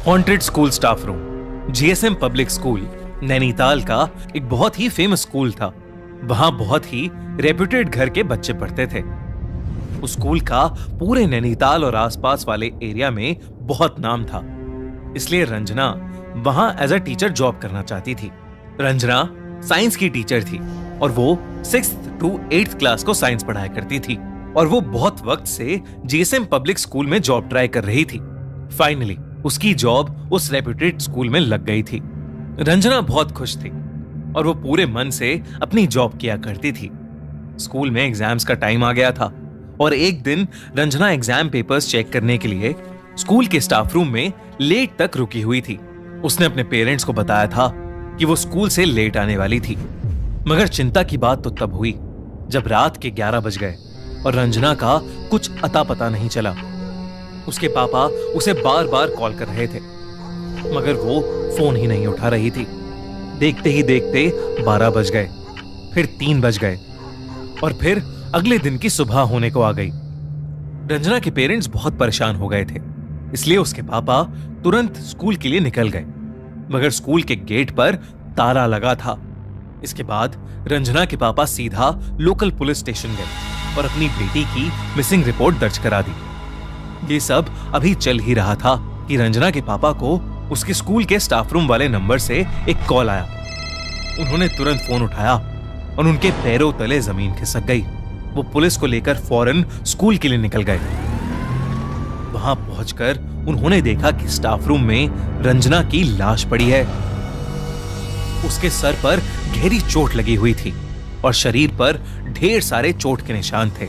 Haunted school staff room. GSM public school Nainital का एक बहुत ही फेमस स्कूल था। वहां बहुत ही रेप्यूटेड घर के बच्चे पढ़ते थे। उस स्कूल का पूरे नैनीताल और आसपास वाले एरिया में बहुत नाम था। इसलिए रंजना वहां एज अ टीचर जॉब करना चाहती थी। रंजना साइंस की टीचर थी और वो 6th to 8th क्लास को साइंस पढ़ाया करती थी और वो बहुत वक्त से जीएसएम पब्लिक स्कूल में जॉब ट्राई कर रही थी। फाइनली उसकी जॉब उस रेप्यूटेड स्कूल में लग गई थी। रंजना बहुत खुश थी और वो पूरे मन से अपनी जॉब किया करती थी। स्कूल में एग्जाम्स का टाइम आ गया था और एक दिन रंजना एग्जाम पेपर्स चेक करने के लिए स्कूल के स्टाफ रूम में लेट तक रुकी हुई थी। उसने अपने पेरेंट्स को बताया था कि वो स्कूल से लेट आने वाली थी। मगर चिंता की बात तो तब हुई जब रात के 11 बज गए और रंजना का कुछ अता पता नहीं चला। उसके पापा उसे बार बार कॉल कर रहे थे मगर वो फोन ही नहीं उठा रही थी। देखते ही देखते 12 बज गए, फिर 3 बज गए और फिर अगले दिन की सुबह होने को आ गई। रंजना के पेरेंट्स बहुत परेशान हो गए थे, इसलिए उसके पापा तुरंत स्कूल के लिए निकल गए मगर स्कूल के गेट पर ताला लगा था। इसके बाद रंजना के पापा सीधा लोकल पुलिस स्टेशन गए और अपनी बेटी की मिसिंग रिपोर्ट दर्ज करा दी। ये सब अभी चल ही रहा था कि रंजना के पापा को उसके स्कूल के स्टाफ रूम वाले नंबर से एक कॉल आया। उन्होंने तुरंत फोन उठाया और उनके पैरों तले जमीन खिसक गई। वो पुलिस को लेकर फौरन स्कूल के लिए निकल गए। वहां पहुंचकर उन्होंने देखा कि स्टाफ रूम में रंजना की लाश पड़ी है। उसके सर पर गहरी चोट लगी हुई थी और शरीर पर ढेर सारे चोट के निशान थे।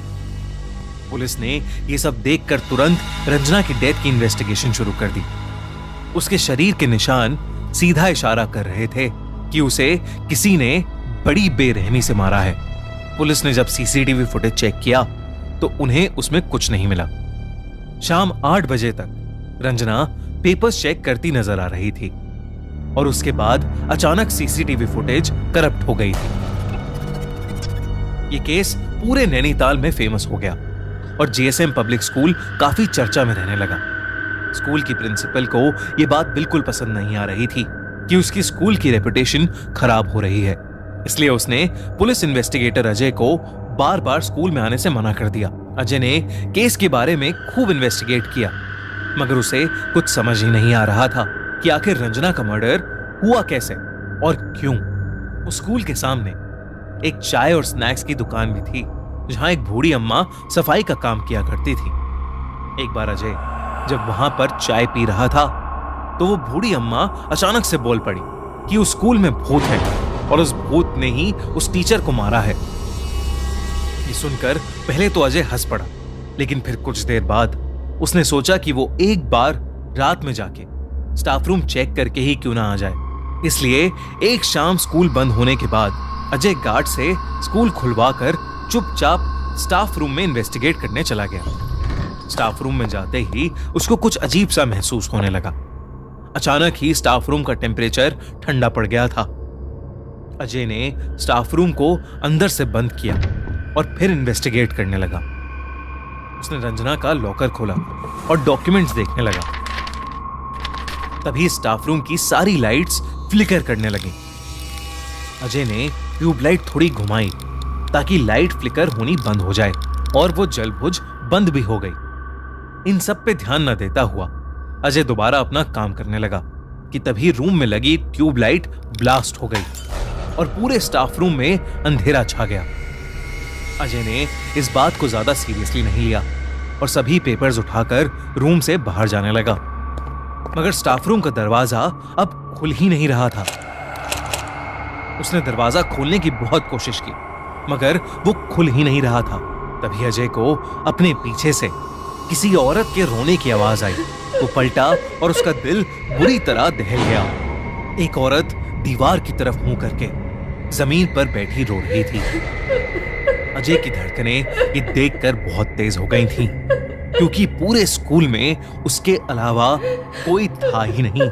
पुलिस ने यह सब देखकर तुरंत रंजना की डेथ की इन्वेस्टिगेशन शुरू कर दी। उसके शरीर के निशान सीधा इशारा कर रहे थे कि उसे किसी ने बड़ी बेरहमी से मारा है। पुलिस ने जब सीसीटीवी फुटेज चेक किया तो उन्हें उसमें कुछ नहीं मिला। शाम 8 बजे तक रंजना पेपर्स चेक करती नजर आ रही थी और उसके बाद अचानक सीसीटीवी फुटेज करप्ट हो गई थी। यह केस पूरे नैनीताल में फेमस हो गया और जीएसएम पब्लिक स्कूल काफी चर्चा में रहने लगा। स्कूल की प्रिंसिपल को यह बात बिल्कुल पसंद नहीं आ रही थी कि उसकी स्कूल की रेपुटेशन खराब हो रही है। इसलिए उसने पुलिस इन्वेस्टिगेटर अजय को बार बार स्कूल में आने से मना कर दिया। अजय ने केस के बारे में खूब इन्वेस्टिगेट किया मगर उसे कुछ समझ ही नहीं आ रहा था कि आखिर रंजना का मर्डर हुआ कैसे और क्यों। उस स्कूल के सामने एक चाय और स्नैक्स की दुकान भी थी जहां एक बूढ़ी अम्मा सफाई का काम किया करती थी। एक बार अजय जब वहां पर चाय पी रहा था तो वो बूढ़ी अम्मा अचानक से बोल पड़ी कि उस स्कूल में भूत है और उस भूत ने ही उस टीचर को मारा है। ये सुनकर पहले तो अजय हंस पड़ा लेकिन फिर कुछ देर बाद उसने सोचा कि वो एक बार रात में जाके स्टाफ रूम चेक करके ही क्यों ना आ जाए। इसलिए एक शाम स्कूल बंद होने के बाद अजय गार्ड से स्कूल खुलवाकर चुपचाप स्टाफ रूम में इन्वेस्टिगेट करने चला गया। स्टाफ रूम में जाते ही उसको कुछ अजीब सा महसूस होने लगा। अचानक ही स्टाफ रूम का टेम्परेचर ठंडा पड़ गया था। अजय ने स्टाफ रूम को अंदर से बंद किया और फिर इन्वेस्टिगेट करने लगा। उसने रंजना का लॉकर खोला और डॉक्यूमेंट्स देखने लगा। तभी स्टाफ रूम की सारी लाइट्स फ्लिकर करने लगी। अजय ने ट्यूबलाइट थोड़ी घुमाई ताकि लाइट फ्लिकर होनी बंद हो जाए और वो जलबुझ बंद भी हो गई। इन सब पे ध्यान न देता हुआ अजय दोबारा अपना काम करने लगा कि तभी रूम में लगी ट्यूबलाइट ब्लास्ट हो गई और पूरे स्टाफ रूम में अंधेरा छा गया। अजय ने इस बात को ज्यादा सीरियसली नहीं लिया और सभी पेपर्स उठाकर रूम से बाहर जाने लगा मगर स्टाफ रूम का दरवाजा अब खुल ही नहीं रहा था। उसने दरवाजा खोलने की बहुत कोशिश की मगर वो खुल ही नहीं रहा था। तभी अजय को अपने पीछे से किसी औरत के रोने की आवाज आई। वो पलटा और उसका दिल बुरी तरह दहल गया। एक औरत दीवार की तरफ मुंह करके जमीन पर बैठी रो रही थी। अजय की धड़कनें ये देखकर बहुत तेज हो गई थीं, क्योंकि पूरे स्कूल में उसके अलावा कोई था ही नहीं।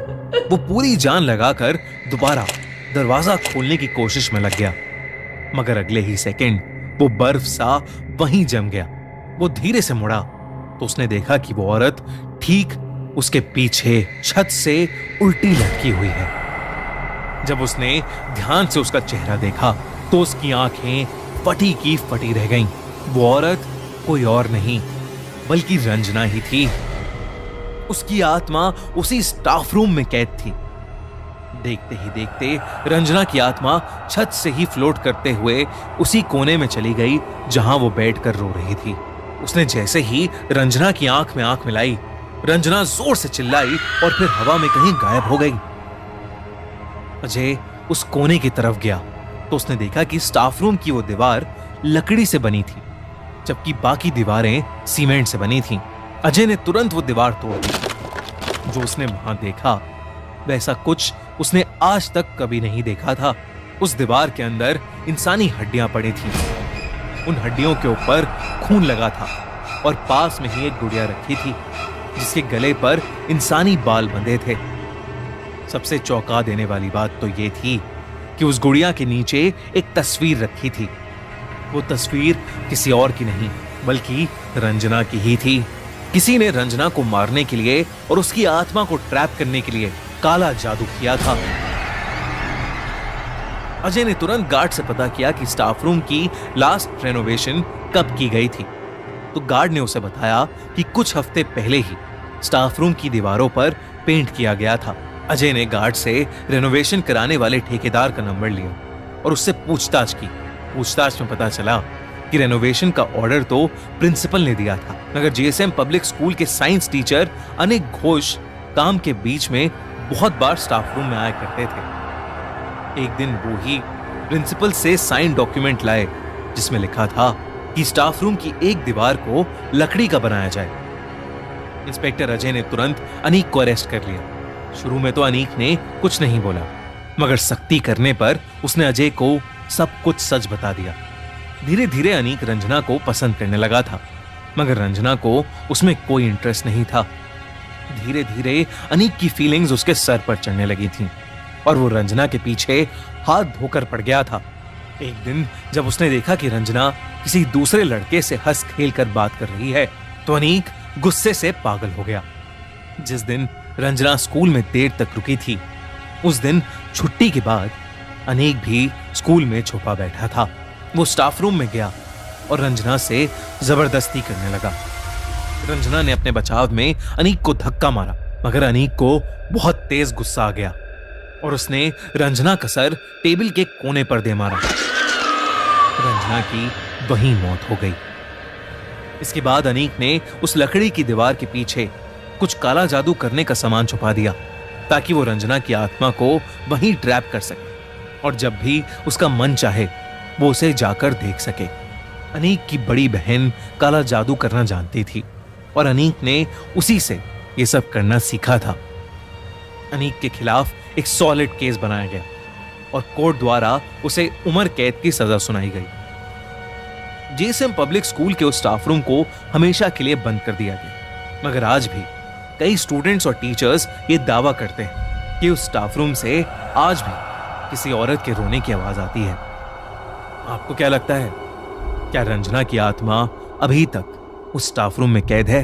वो पूरी जान लगाकर दोबारा दरवाजा खोलने की कोशिश में लग गया मगर अगले ही सेकंड वो बर्फ सा वहीं जम गया। वो धीरे से मुड़ा तो उसने देखा कि वो औरत ठीक उसके पीछे छत से उल्टी लटकी हुई है। जब उसने ध्यान से उसका चेहरा देखा तो उसकी आंखें फटी की फटी रह गईं। वो औरत कोई और नहीं बल्कि रंजना ही थी। उसकी आत्मा उसी स्टाफ रूम में कैद थी। देखते ही देखते रंजना की आत्मा छत से ही फ्लोट करते हुए उसी कोने में चली गई जहां वो बैठकर रो रही थी। उसने जैसे ही रंजना की आंख में आंख मिलाई, रंजना जोर से चिल्लाई और फिर हवा में कहीं गायब हो गई। अजय उस कोने की तरफ गया तो उसने देखा कि स्टाफ रूम की वो दीवार लकड़ी से बनी थी, जबकि बाकी दीवारें सीमेंट से बनी थीं। अजय ने तुरंत वो दीवार तोड़ दी। जो उसने वहां देखा वैसा कुछ उसने आज तक कभी नहीं देखा था। उस दीवार के अंदर इंसानी हड्डियां पड़ी थीं। उन हड्डियों के ऊपर खून लगा था और पास में ही एक गुड़िया रखी थी जिसके गले पर इंसानी बाल बंधे थे। सबसे चौंका देने वाली बात तो यह थी कि उस गुड़िया के नीचे एक तस्वीर रखी थी। वो तस्वीर किसी और की नहीं बल्कि रंजना की ही थी। किसी ने रंजना को मारने के लिए और उसकी आत्मा को ट्रैप करने के लिए काला जादू किया था। अजय ने तुरंत गार्ड से पता किया कि स्टाफ रूम की लास्ट रेनोवेशन कब की गई थी। तो गार्ड ने उसे बताया कि कुछ हफ्ते पहले ही स्टाफ रूम की दीवारों पर पेंट किया गया था। अजय ने गार्ड से रेनोवेशन कराने वाले ठेकेदार का नंबर लिया और उससे पूछताछ की। पूछताछ में पता चला कि रेनोवेशन का ऑर्डर तो प्रिंसिपल ने दिया था, मगर जीएसएम पब्लिक स्कूल के साइंस टीचर अनिक घोष काम के बीच में बहुत बार स्टाफ रूम में आया करते थे। एक दिन वो ही प्रिंसिपल से साइन डॉक्यूमेंट लाए जिसमें लिखा था कि स्टाफ रूम की एक दीवार को लकड़ी का बनाया जाए। इंस्पेक्टर अजय ने तुरंत अनीक को अरेस्ट कर लिया। शुरू में तो अनीक ने कुछ नहीं बोला, मगर सख्ती करने पर उसने अजय को सब कुछ सच बता दिया। धीरे धीरे अनीक रंजना को पसंद करने लगा था, मगर रंजना को उसमें कोई इंटरेस्ट नहीं था। धीरे धीरे अनीक की फीलिंग्स उसके सर पर चढ़ने लगी थीं और वो रंजना के पीछे हाथ धोकर पड़ गया था। एक दिन जब उसने देखा कि रंजना किसी दूसरे लड़के से हंस खेल कर बात कर रही है तो अनीक गुस्से से पागल हो गया। जिस दिन रंजना स्कूल में देर तक रुकी थी, उस दिन छुट्टी के बाद अनीक भी स्कूल में छुपा बैठा था। वो स्टाफ रूम में गया और रंजना से जबरदस्ती करने लगा। रंजना ने अपने बचाव में अनीक को धक्का मारा, मगर अनीक को बहुत तेज गुस्सा आ गया और उसने रंजना का सर टेबल के कोने पर दे मारा। रंजना की वहीं मौत हो गई। इसके बाद अनीक ने उस लकड़ी की दीवार के पीछे कुछ काला जादू करने का सामान छुपा दिया ताकि वो रंजना की आत्मा को वहीं ट्रैप कर सके और जब भी उसका मन चाहे वो उसे जाकर देख सके। अनीक की बड़ी बहन काला जादू करना जानती थी और अनीक ने उसी से ये सब करना सीखा था। अनीक के खिलाफ एक सॉलिड केस बनाया गया और कोर्ट द्वारा उसे उम्र कैद की सजा सुनाई गई। जीएसएम पब्लिक स्कूल के उस स्टाफ रूम को हमेशा के लिए बंद कर दिया गया, मगर आज भी कई स्टूडेंट्स और टीचर्स ये दावा करते हैं कि उस स्टाफ रूम से आज भी किसी औरत के रोने की आवाज आती है। आपको क्या लगता है, क्या रंजना की आत्मा अभी तक उस स्टाफ रूम में कैद है?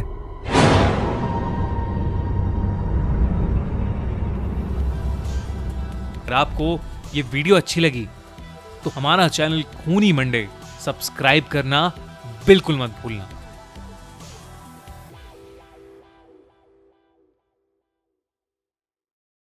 अगर आपको ये वीडियो अच्छी लगी तो हमारा चैनल खूनी मंडे सब्सक्राइब करना बिल्कुल मत भूलना।